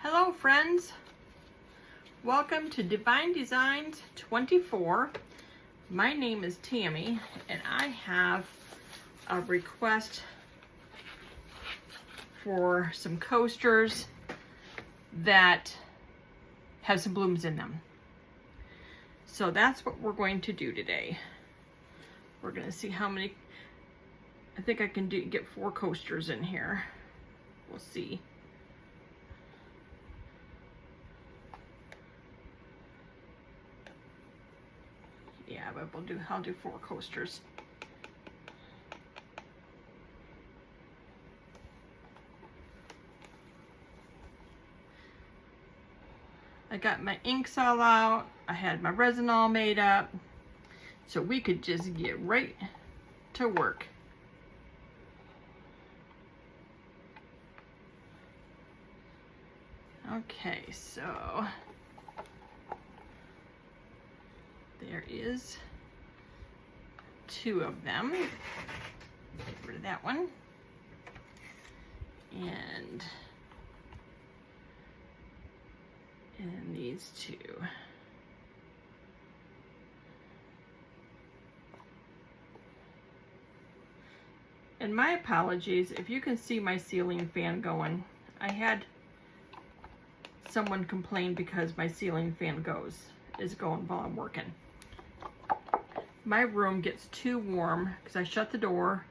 Hello friends, welcome to Divine Designs 24. My name is Tammy and I have a request for some coasters that have some blooms in them. So that's what we're going to do today. We're going to see how many, I think I can get 4 coasters in here. We'll see. Yeah, but I'll do 4 coasters. I got my inks all out. I had my resin all made up. So we could just get right to work. Okay, so there is 2 of them. Get rid of that one. And these 2. And my apologies if you can see my ceiling fan going. I had someone complain because my ceiling fan is going while I'm working. My room gets too warm because I shut the door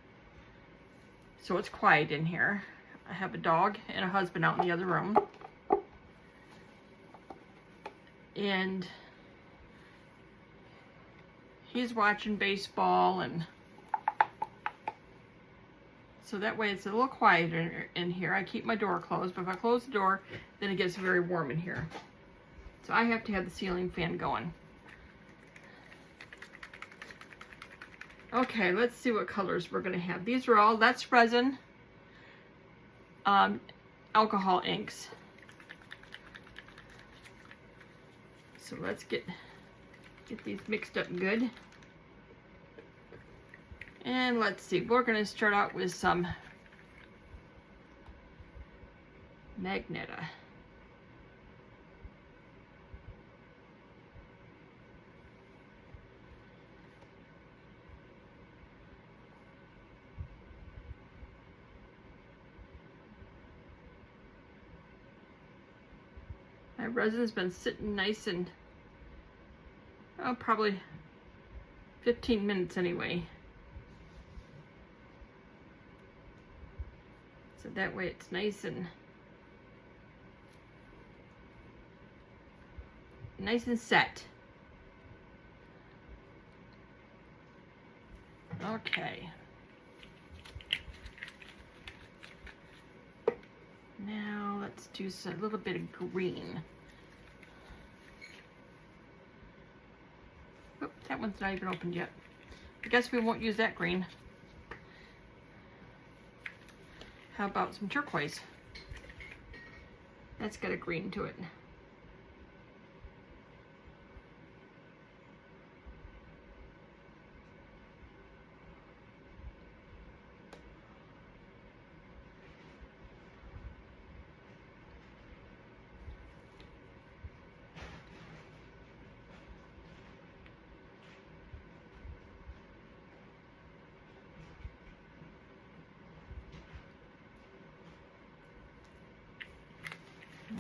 so it's quiet in here. I have a dog and a husband out in the other room. And he's watching baseball, and so that way it's a little quieter in here. I keep my door closed, but if I close the door, then it gets very warm in here. So I have to have the ceiling fan going. Okay, let's see what colors we're gonna have. These are all, that's resin, alcohol inks. So let's get these mixed up good. And let's see, we're gonna start out with some Magneta. My resin's been sitting nice and, oh, probably 15 minutes anyway. So that way it's nice and set. Okay. Now let's do a little bit of green. Oh, that one's not even opened yet. I guess we won't use that green. How about some turquoise? That's got a green to it.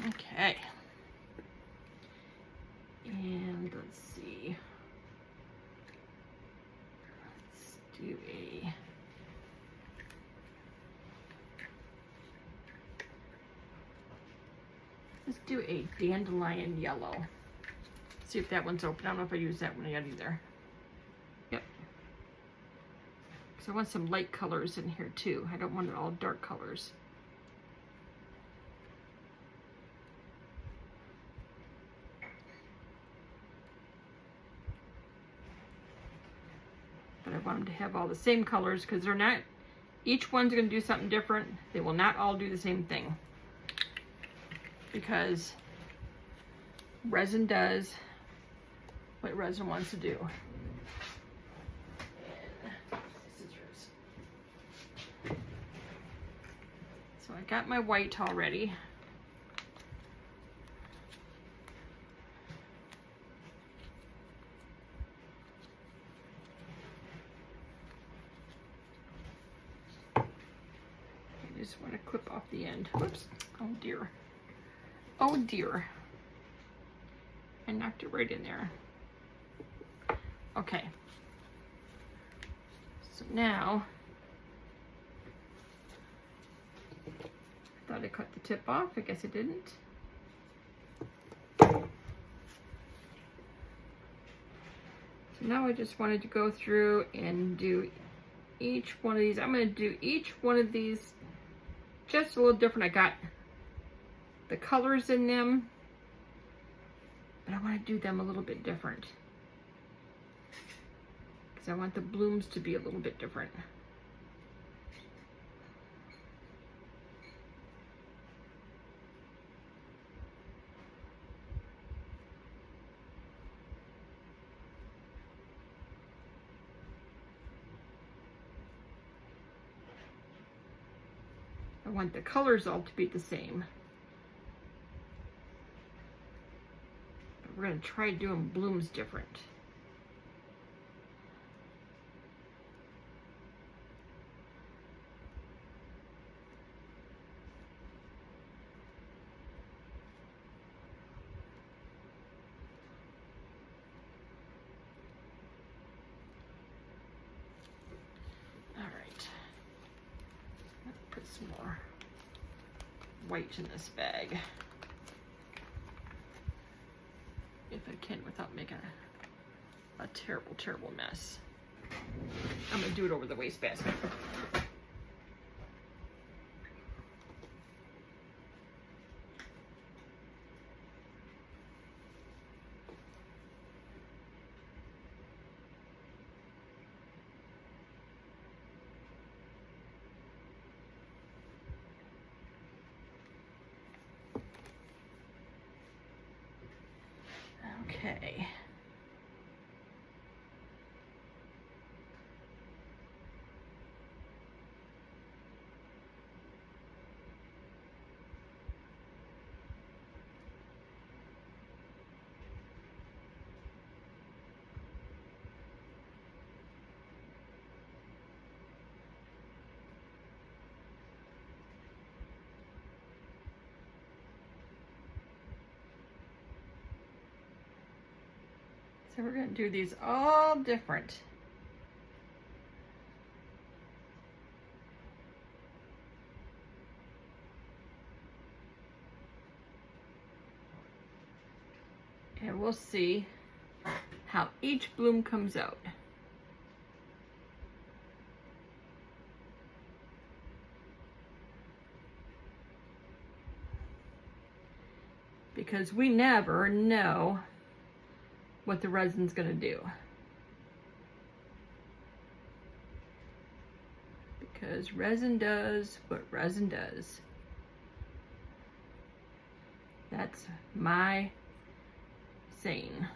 Okay. And let's see. Let's do a dandelion yellow. See if that one's open. I don't know if I use that one yet either. Yep. So I want some light colors in here too. I don't want it all dark colors. But I want them to have all the same colors because they're not, each one's going to do something different. They will not all do the same thing. Because resin does what resin wants to do. So I got my white already. clip off the end. Whoops. Oh dear. Oh dear. I knocked it right in there. Okay. So now, I thought I cut the tip off. I guess I didn't. So now I just wanted to go through and do each one of these. I'm going to do each one of these just a little different. I got the colors in them, but I want to do them a little bit different because I want the blooms to be a little bit different. I want the colors all to be the same. But we're going to try doing blooms different. Some more white in this bag, if I can, without making a terrible, terrible mess. I'm gonna do it over the wastebasket. Okay. So we're going to do these all different. And we'll see how each bloom comes out. Because we never know what the resin's going to do. Because resin does what resin does. That's my saying.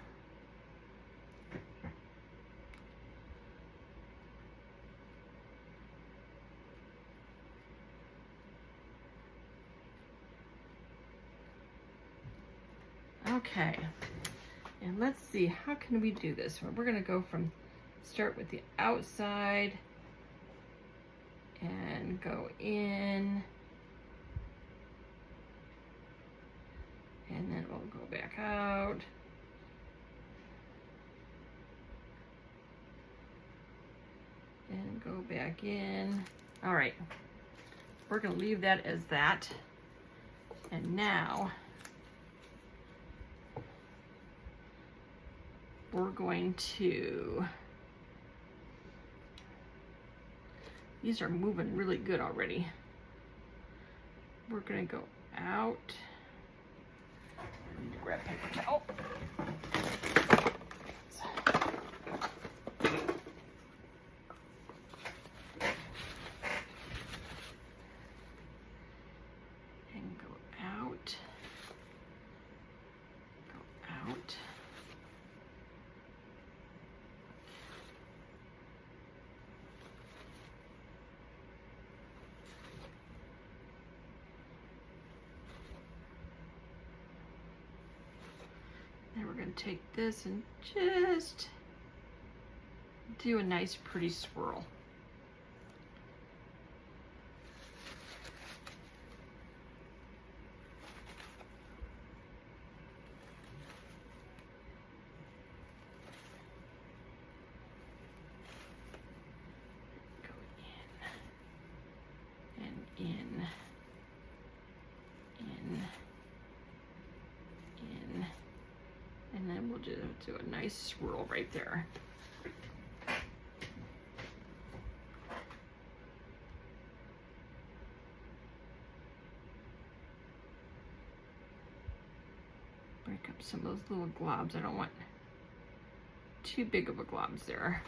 Okay. And let's see, how can we do this? We're going to go from, start with the outside and go in. And then we'll go back out. And go back in. All right. We're going to leave that as that. And now we're going to, these are moving really good already. We're going to go out. I need to grab paper towel. And go out. Go out. And we're going to take this and just do a nice pretty swirl. And we'll just do a nice swirl right there. Break up some of those little globs. I don't want too big of a globs there.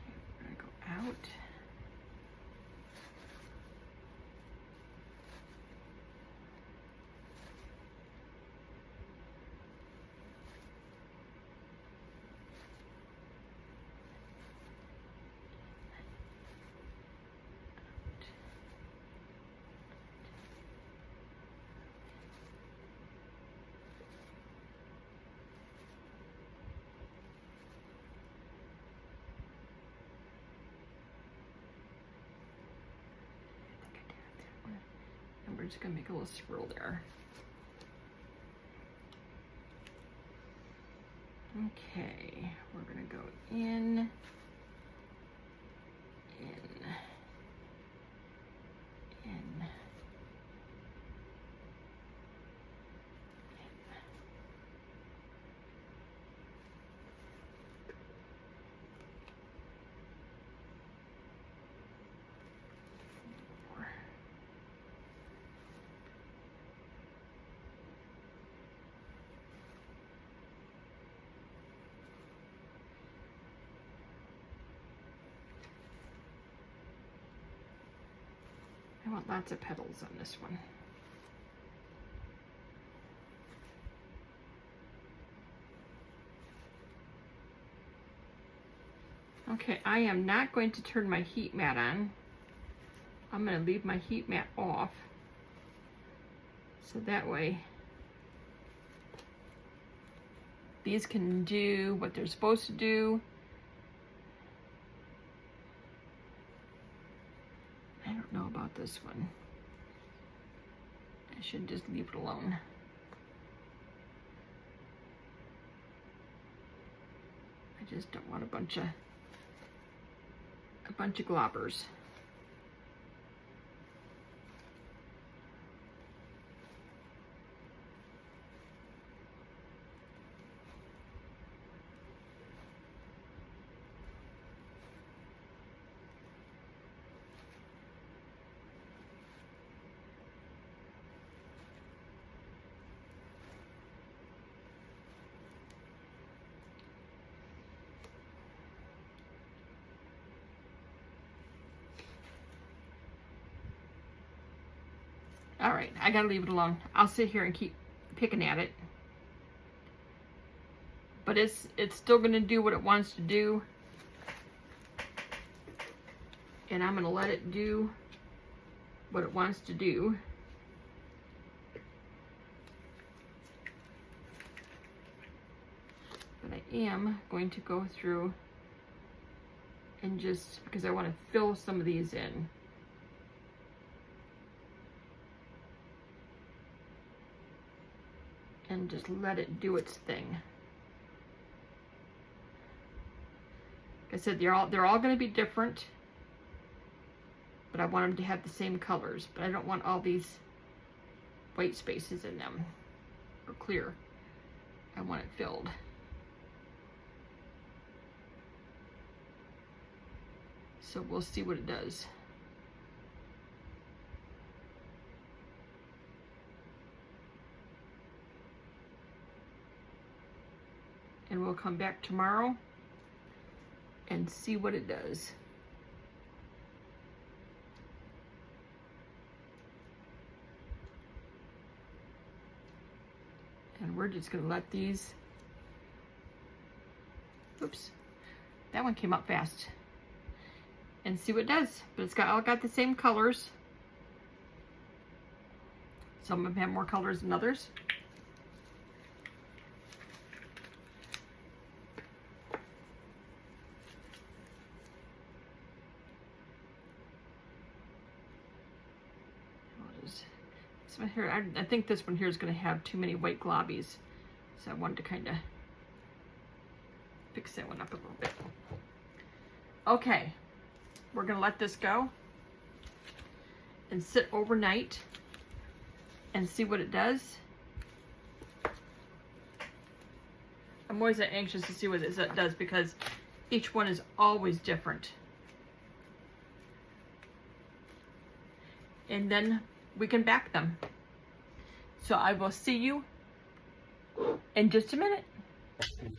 Okay, we're gonna go out. And we're just gonna make a little swirl there. Okay, we're gonna go in, I want lots of petals on this one. Okay, I am not going to turn my heat mat on. I'm going to leave my heat mat off. So that way these can do what they're supposed to do. I don't know about this one. I should just leave it alone. I just don't want a bunch of globbers. All right, I gotta leave it alone. I'll sit here and keep picking at it. But it's still gonna do what it wants to do. And I'm gonna let it do what it wants to do. But I am going to go through and just, because I want to fill some of these in. And just let it do its thing. Like I said, they're all going to be different, but I want them to have the same colors. But I don't want all these white spaces in them, or clear. I want it filled. So we'll see what it does. And we'll come back tomorrow and see what it does. And we're just gonna let these, oops, that one came up fast. And see what it does. But it's all got the same colors. Some of them have more colors than others. Here, I think this one here is going to have too many white globbies, so I wanted to kind of fix that one up a little bit. Okay, we're going to let this go, and sit overnight and see what it does. I'm always anxious to see what it does because each one is always different. And then we can back them. So I will see you in just a minute.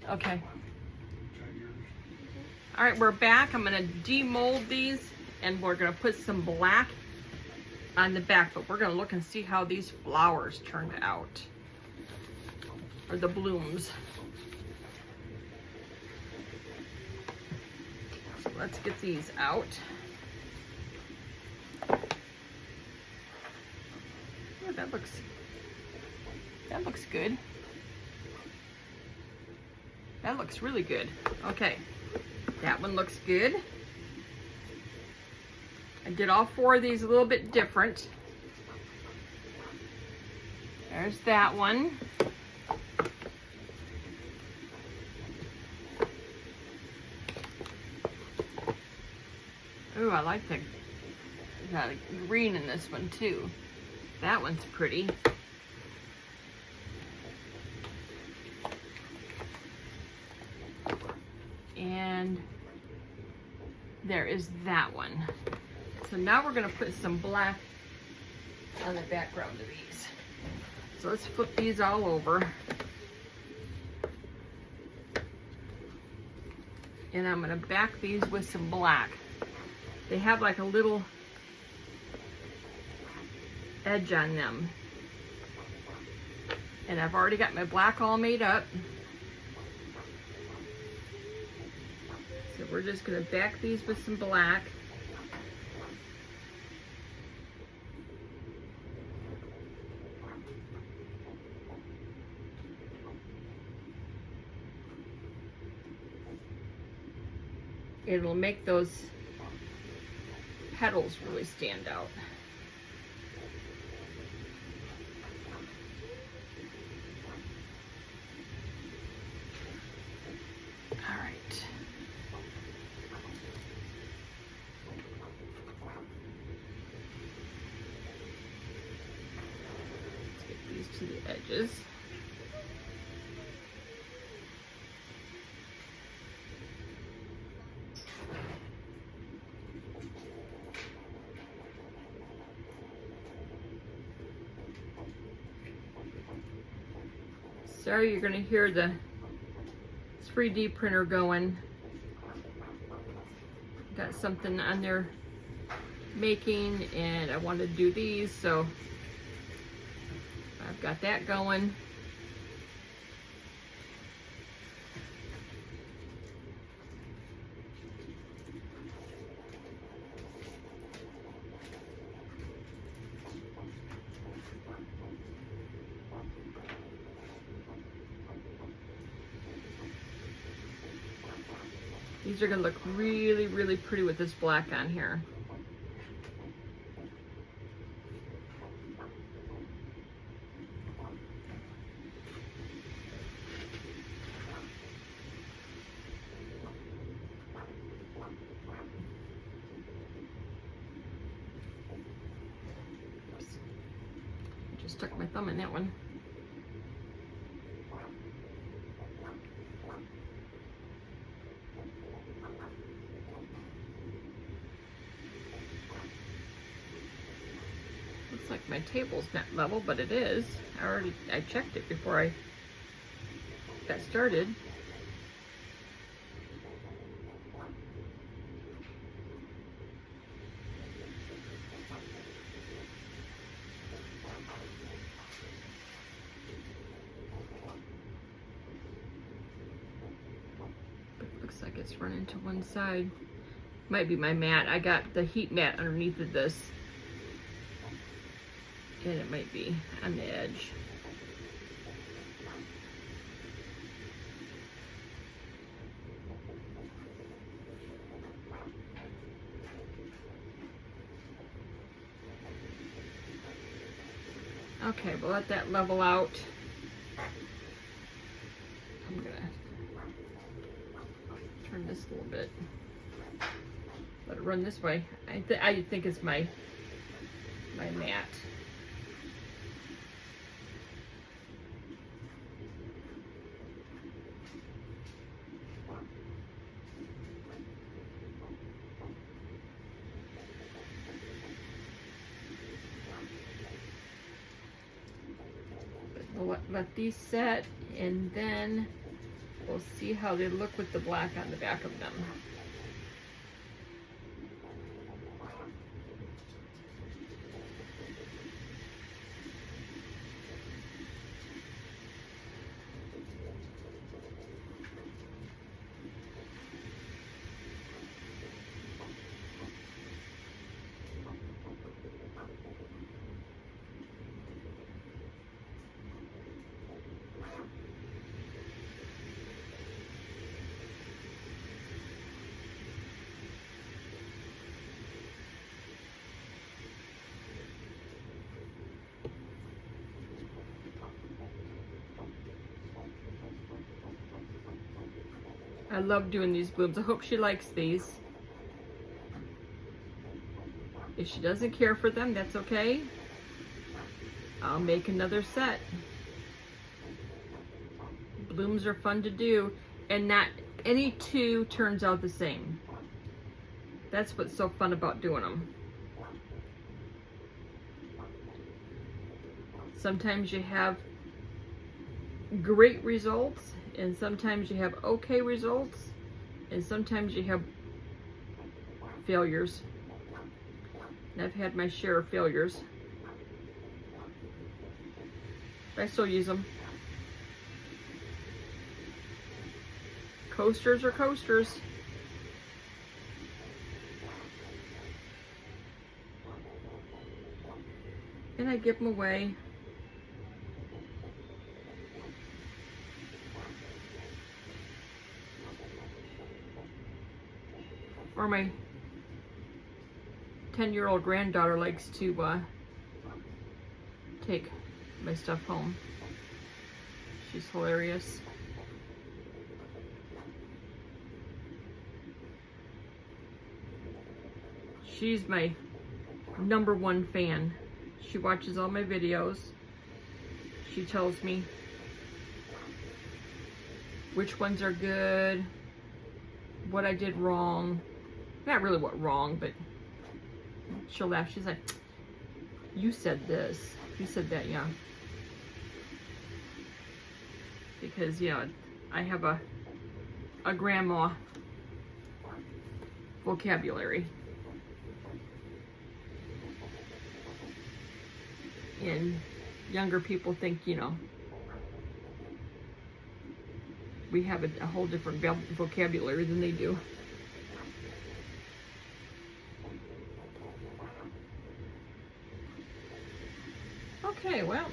Okay. All right, we're back. I'm gonna demold these and we're gonna put some black on the back, but we're gonna look and see how these flowers turned out, or the blooms. So let's get these out. Oh, that looks good. That looks really good. Okay, that one looks good. I did all 4 of these a little bit different. There's that one. Ooh, I like the green in this one too. That one's pretty. And there is that one. So now we're gonna put some black on the background of these. So let's flip these all over. And I'm gonna back these with some black. They have like a little edge on them. And I've already got my black all made up. So we're just gonna back these with some black. It'll make those petals really stand out. All right. Let's get these to the edges. Sorry, you're going to hear the 3D printer going. Got something on there making, and I wanted to do these, so I've got that going. These are gonna look really, really pretty with this black on here. Oops. I just stuck my thumb in that one. Like my table's not level, but it is. I checked it before I got started. But it looks like it's running to one side. Might be my mat. I got the heat mat underneath of this. And it might be on the edge. Okay, we'll let that level out. I'm gonna turn this a little bit. Let it run this way. I think it's my my mat. We'll let these set, and then we'll see how they look with the black on the back of them. I love doing these blooms. I hope she likes these. If she doesn't care for them, that's okay. I'll make another set. Blooms are fun to do, and not any two turns out the same. That's what's so fun about doing them. Sometimes you have great results, and sometimes you have okay results, and sometimes you have failures. And I've had my share of failures, but I still use them. Coasters are coasters. And I give them away. Or my 10-year-old granddaughter likes to take my stuff home. She's hilarious. She's my #1 fan. She watches all my videos. She tells me which ones are good, what I did wrong. Not really what wrong, but she'll laugh. She's like, you said this, you said that, yeah. Because, you know, I have a grandma vocabulary. And younger people think, you know, we have a whole different vocabulary than they do. Okay, well,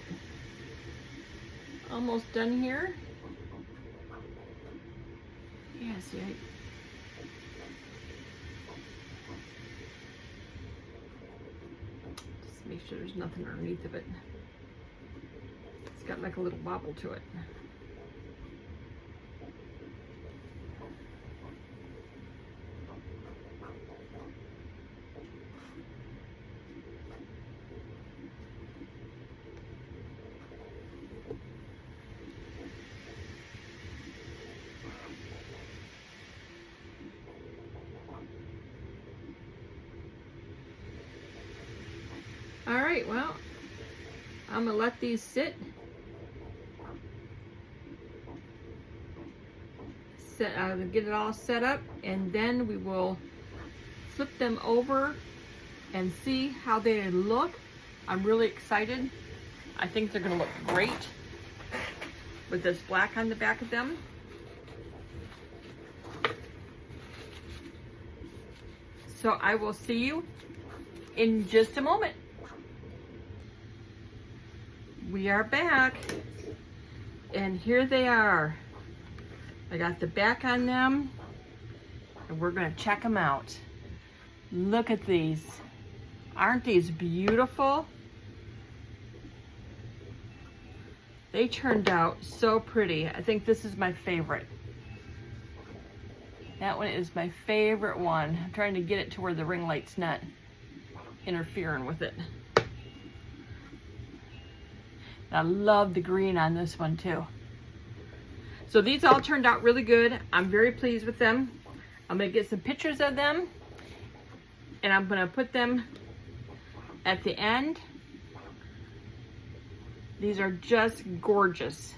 almost done here. Yeah, see, just make sure there's nothing underneath of it. It's got like a little bobble to it. All right, well, I'm gonna let these sit. Get it all set up, and then we will flip them over and see how they look. I'm really excited. I think they're gonna look great with this black on the back of them. So I will see you in just a moment. We are back, and here they are. I got the back on them, and we're gonna check them out. Look at these. Aren't these beautiful? They turned out so pretty. I think this is my favorite. That one is my favorite one. I'm trying to get it to where the ring light's not interfering with it. I love the green on this one too. So these all turned out really good. I'm very pleased with them. I'm gonna get some pictures of them and I'm gonna put them at the end. These are just gorgeous.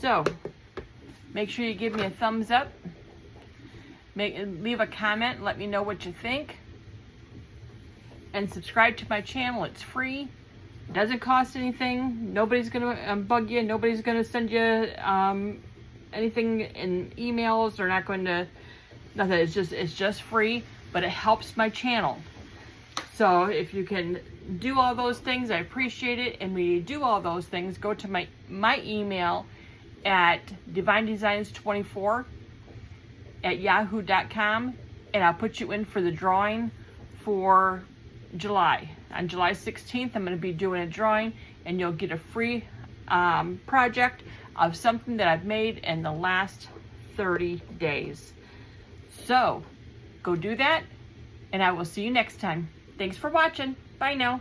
So make sure you give me a thumbs up. Leave a comment, let me know what you think. And subscribe to my channel, it's free. It doesn't cost anything. Nobody's gonna bug you. Nobody's gonna send you anything in emails. They're not going to, nothing. It's just free, but it helps my channel. So if you can do all those things, I appreciate it. And when you do all those things, go to my email at divinedesigns24@yahoo.com, and I'll put you in for the drawing for July. On July 16th, I'm going to be doing a drawing, and you'll get a free project of something that I've made in the last 30 days. So go do that, and I will see you next time. Thanks for watching. Bye now.